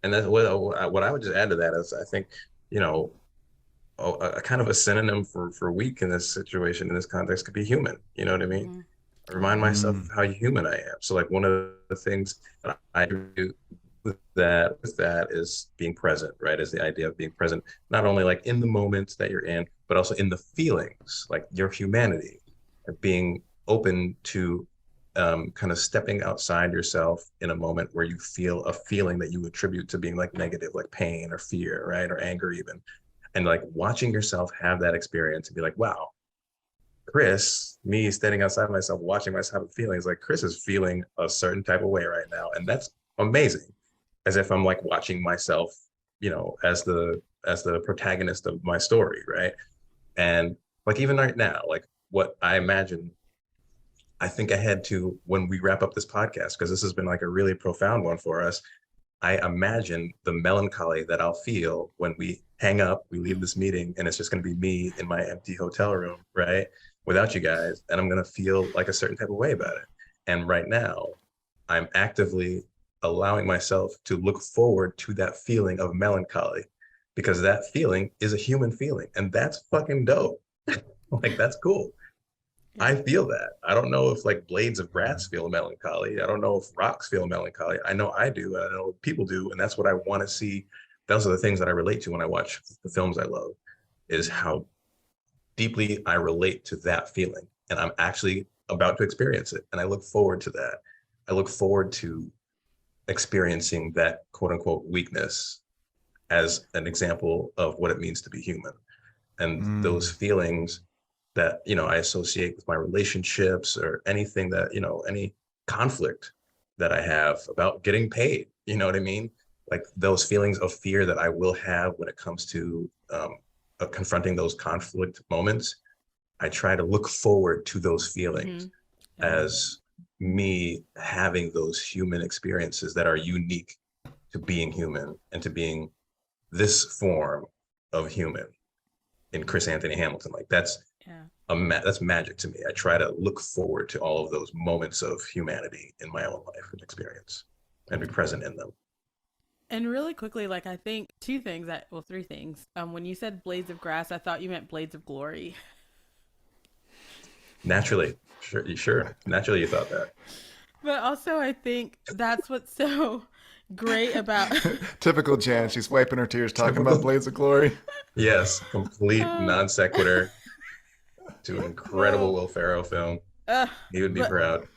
And that's what I would just add to that is I think, you know, a kind of a synonym for weak in this situation, in this context, could be human. You know what I mean? Hmm. I Oh remind yeah. myself of Mm. how human I am. So like one of the things that I do with that is being present, right? Is the idea of being present, not only like in the moment that you're in, but also in the feelings, like your humanity, and being open to kind of stepping outside yourself in a moment where you feel a feeling that you attribute to being like negative, like pain or fear, right? Or anger even. And like watching yourself have that experience and be like, wow, Chris, me standing outside myself, watching myself have feelings, like Chris is feeling a certain type of way right now. And that's amazing. As if I'm like watching myself, as the protagonist of my story, right? And like even right now, like what I imagine, I think ahead to when we wrap up this podcast, because this has been like a really profound one for us. I imagine the melancholy that I'll feel when we hang up, we leave this meeting, and it's just going to be me in my empty hotel room, right? Without you guys. And I'm going to feel like a certain type of way about it. And right now, I'm actively allowing myself to look forward to that feeling of melancholy because that feeling is a human feeling. And that's fucking dope. Like, that's cool. Yeah. I feel that. I don't know if like blades of Yeah. grass feel melancholy. I don't know if rocks feel melancholy. I know I do. And I know people do. And that's what I want to see. Those are the things that I relate to when I watch the films I love, is how deeply I relate to that feeling. And I'm actually about to experience it. And I look forward to that. I look forward to experiencing that quote unquote weakness as an example of what it means to be human. And those Mm. feelings that I associate with my relationships or anything that any conflict that I have about getting paid, you know what I mean, like those feelings of fear that I will have when it comes to confronting those conflict moments. I try to look forward to those Hmm. feelings Yeah. as me having those human experiences that are unique to being human and to being this form of human in Chris Anthony Hamilton. Like Yeah. that's magic to me. I try to look forward to all of those moments of humanity in my own life and experience and be present in them. And really quickly, like I think two things that well, three things. When you said blades of grass, I thought you meant blades of glory. Naturally, sure. Naturally, you thought that. But also, I think that's what's so great about. Typical Jan. She's wiping her tears, talking about Typical. Blades of Glory. Yes, complete uh, non sequitur to an incredible well, Will Ferrell film. uh, He would be but proud.